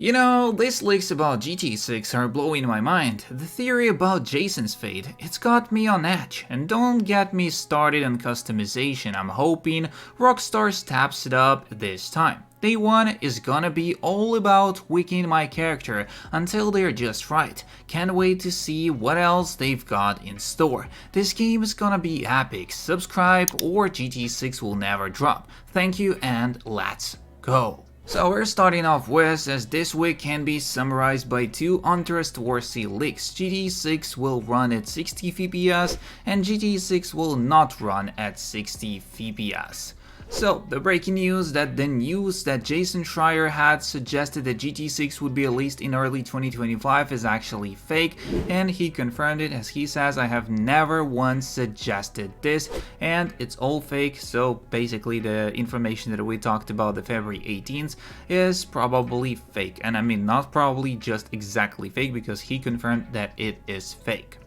You know, these leaks about GT6 are blowing my mind. The theory about Jason's fate, it's got me on edge. And don't get me started on customization, I'm hoping Rockstar steps it up this time. Day 1 is gonna be all about tweaking my character until they're just right. Can't wait to see what else they've got in store. This game is gonna be epic. Subscribe or GT6 will never drop. Thank you and let's go. So we're starting off with, as this week can be summarized by two untrustworthy leaks. GT6 will run at 60 FPS and GT6 will not run at 60 FPS. So, the breaking news that Jason Schreier had suggested that GT6 would be released in early 2025 is actually fake, and he confirmed it. As he says, I have never once suggested this, and it's all fake. So basically the information that we talked about the February 18th is probably fake, and I mean not probably, just exactly fake, because he confirmed that it is fake.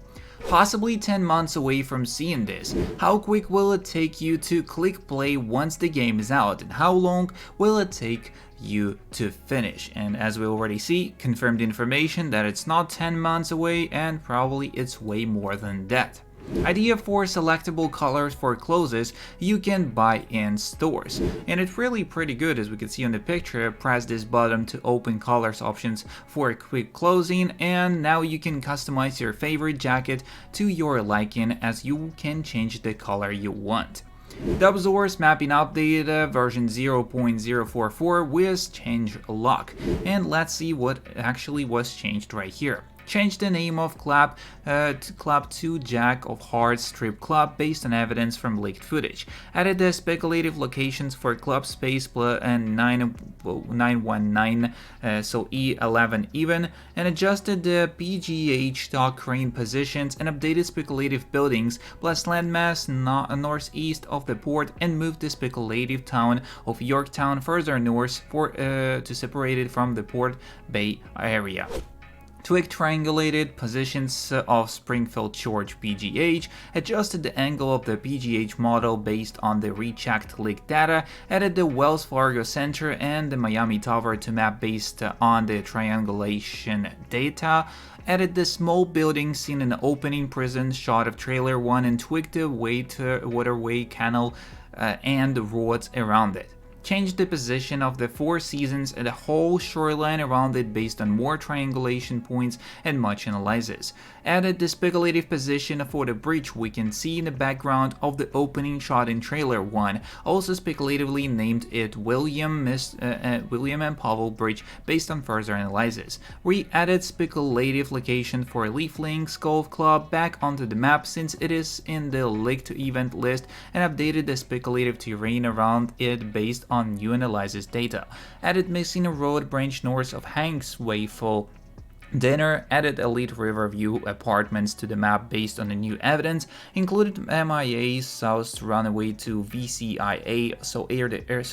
Possibly 10 months away from seeing this. How quick will it take you to click play once the game is out, and how long will it take you to finish? And as we already see, confirmed information that it's not 10 months away, and probably it's way more than that. Idea for selectable colors for closes you can buy in stores, and it's really pretty good. As we can see on the picture, press this button to open colors options for a quick closing, and now you can customize your favorite jacket to your liking, as you can change the color you want. Dubsource mapping update version 0.044 with change lock, and let's see what actually was changed right here. Changed the name of Club to Club 2 Jack of Hearts Strip Club based on evidence from leaked footage. Added the speculative locations for Club Space and 919, so E11 even, and adjusted the PGH dock crane positions and updated speculative buildings plus landmass northeast of the port, and moved the speculative town of Yorktown further north to separate it from the Port Bay area. Tweaked triangulated positions of Springfield George PGH, adjusted the angle of the PGH model based on the rechecked leaked data, added the Wells Fargo Center and the Miami Tower to map based on the triangulation data, added the small building seen in the opening prison shot of trailer 1, and tweaked the waterway canal and the roads around it. Changed the position of the Four Seasons and the whole shoreline around it based on more triangulation points and much analysis. Added the speculative position for the bridge we can see in the background of the opening shot in trailer 1, also speculatively named it William and Powell Bridge based on further analysis. Re-added speculative location for Leaf Links Golf Club back onto the map since it is in the leaked event list, and updated the speculative terrain around it based on new analysis data. Added Messina Road branch north of Hanks Wayful Dinner, added Elite Riverview apartments to the map based on the new evidence, included MIA South runway to VCIA, so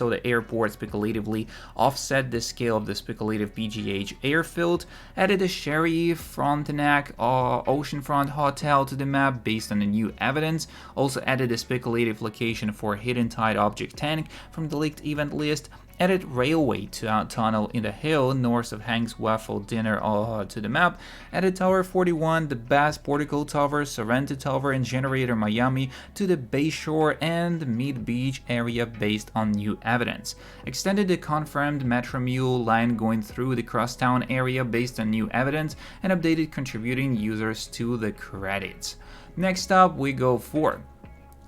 the airport speculatively offset the scale of the speculative PGH airfield, added the Sherry Frontenac Oceanfront Hotel to the map based on the new evidence, also added the speculative location for Hidden Tide Object Tank from the leaked event list, added railway tunnel in the hill north of Hank's Waffle Dinner to the map, added Tower 41, the Bass Portico Tower, Sorrento Tower, and Generator Miami to the Bayshore and Mid Beach area based on new evidence. Extended the confirmed Metromule line going through the Crosstown area based on new evidence, and updated contributing users to the credits. Next up we go for,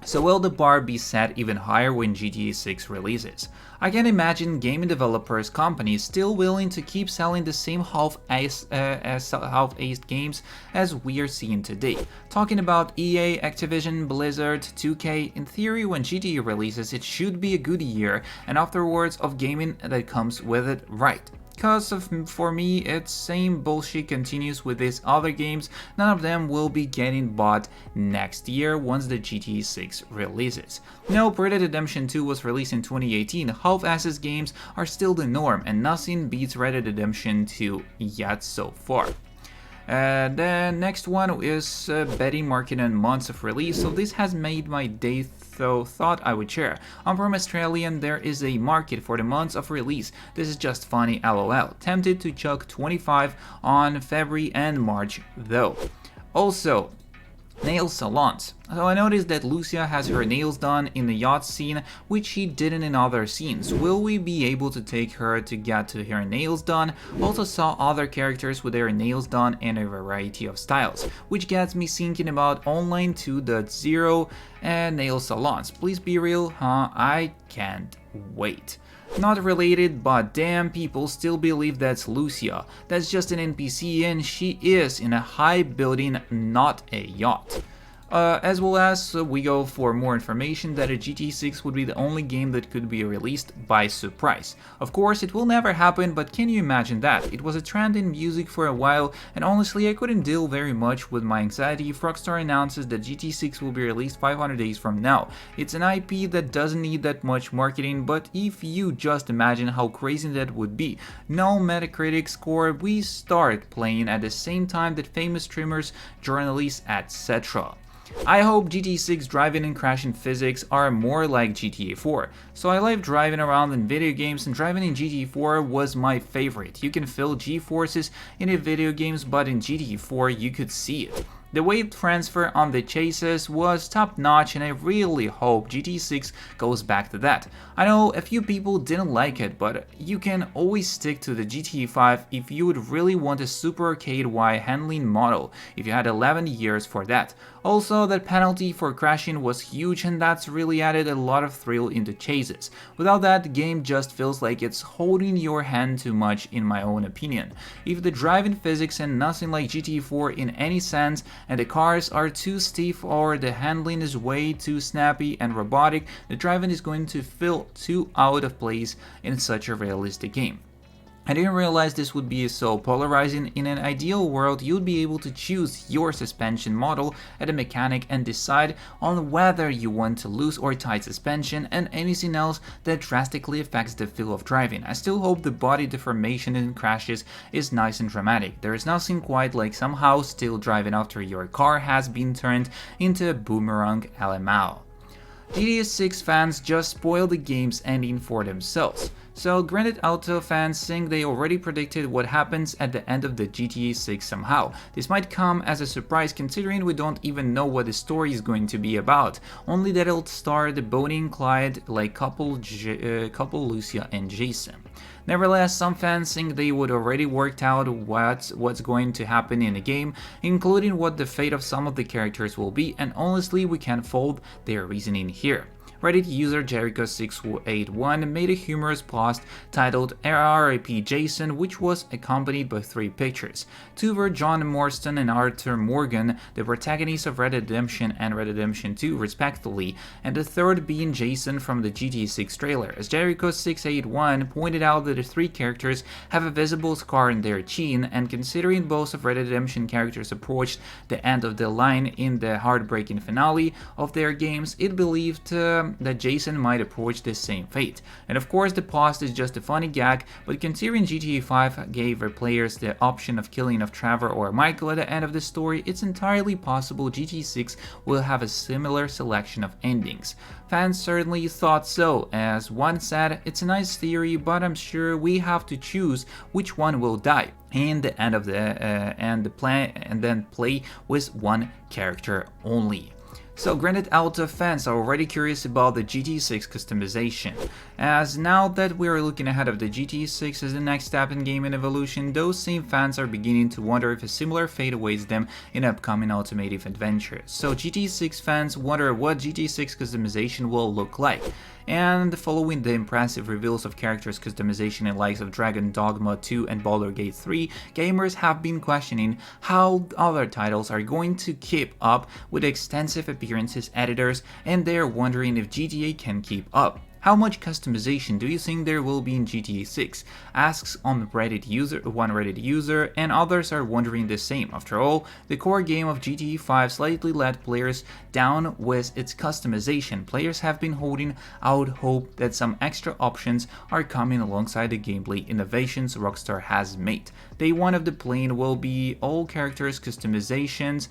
so will the bar be set even higher when GTA 6 releases? I can imagine gaming developers companies still willing to keep selling the same half-aced games as we are seeing today. Talking about EA, Activision, Blizzard, 2K, in theory when GTA releases it should be a good year, and afterwards of gaming that comes with it, right? Because for me, it's same bullshit continues with these other games. None of them will be getting bought next year once the GTA 6 releases. No, Red Dead Redemption 2 was released in 2018. Half-assed games are still the norm, and nothing beats Red Dead Redemption 2 yet so far. The next one is betting market and months of release. So this has made my day though thought I would share. I'm from Australia and there is a market for the months of release. This is just funny lol. Tempted to chuck 25 on February and March though. Also, nail salons. So I noticed that Lucia has her nails done in the yacht scene, which she didn't in other scenes. Will we be able to take her to get to her nails done? Also saw other characters with their nails done in a variety of styles, which gets me thinking about online 2.0 and nail salons. Please be real, huh? I can't wait. Not related, but damn, people still believe that's Lucia. That's just an NPC and she is in a high building, not a yacht. As well as we go for more information that a GT6 would be the only game that could be released by surprise. Of course, it will never happen, but can you imagine that? It was a trend in music for a while, and honestly I couldn't deal very much with my anxiety if Rockstar announces that GT6 will be released 500 days from now. It's an IP that doesn't need that much marketing, but if you just imagine how crazy that would be. No Metacritic score, we start playing at the same time that famous streamers, journalists, etc. I hope GT6 driving and crashing physics are more like GTA 4. So I like driving around in video games, and driving in GTA 4 was my favorite. You can feel G-forces in the video games, but in GTA 4 you could see it. The weight transfer on the chases was top notch, and I really hope GT6 goes back to that. I know a few people didn't like it, but you can always stick to the GTA 5 if you would really want a super arcade Y handling model, if you had 11 years for that. Also, that penalty for crashing was huge, and that's really added a lot of thrill into chases. Without that, the game just feels like it's holding your hand too much in my own opinion. If the driving physics and nothing like GTA 4 in any sense, and the cars are too stiff or the handling is way too snappy and robotic, the driving is going to feel too out of place in such a realistic game. I didn't realize this would be so polarizing. In an ideal world, you'd be able to choose your suspension model at a mechanic and decide on whether you want to loose or tight suspension and anything else that drastically affects the feel of driving. I still hope the body deformation in crashes is nice and dramatic. There is nothing quite like somehow still driving after your car has been turned into a boomerang LMAO. GTA 6 fans just spoiled the game's ending for themselves. So Grand Theft Auto fans think they already predicted what happens at the end of the GTA 6 somehow. This might come as a surprise considering we don't even know what the story is going to be about, only that it'll star the Bonnie and Clyde like couple Lucia and Jason. Nevertheless, some fans think they would already worked out what's going to happen in the game, including what the fate of some of the characters will be, and honestly we can't fault their reasoning here. Reddit user Jericho681 made a humorous post titled RIP Jason, which was accompanied by 3 pictures. 2 were John Marston and Arthur Morgan, the protagonists of Red Dead Redemption and Red Dead Redemption 2 respectively, and the third being Jason from the GTA 6 trailer. As Jericho681 pointed out that the 3 characters have a visible scar in their chin, and considering both of Red Dead Redemption characters approached the end of the line in the heartbreaking finale of their games, it believed that Jason might approach the same fate. And of course the post is just a funny gag, but considering GTA 5 gave their players the option of killing of Trevor or Michael at the end of the story, it's entirely possible GTA 6 will have a similar selection of endings. Fans certainly thought so, as one said, "It's a nice theory, but I'm sure we have to choose which one will die in the end of and then play with one character only." So Grand Theft Auto fans are already curious about the GT6 customization, as now that we are looking ahead of the GT6 as the next step in gaming evolution, those same fans are beginning to wonder if a similar fate awaits them in upcoming automotive adventures. So GT6 fans wonder what GT6 customization will look like. And following the impressive reveals of characters customization in likes of Dragon Dogma 2 and Baldur's Gate 3, gamers have been questioning how other titles are going to keep up with extensive appearances editors, and they're wondering if GTA can keep up. How much customization do you think there will be in GTA 6? Asks on one Reddit user, and others are wondering the same. After all, the core game of GTA 5 slightly let players down with its customization. Players have been holding out hope that some extra options are coming alongside the gameplay innovations Rockstar has made. Day 1 of the plan will be all characters customizations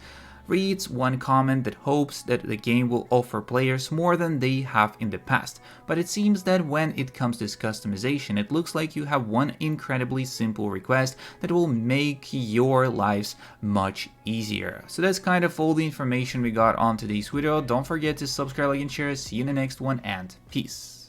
reads one comment that hopes that the game will offer players more than they have in the past, but it seems that when it comes to customization, it looks like you have one incredibly simple request that will make your lives much easier. So that's kind of all the information we got on today's video. Don't forget to subscribe, like, and share. See you in the next one, and peace.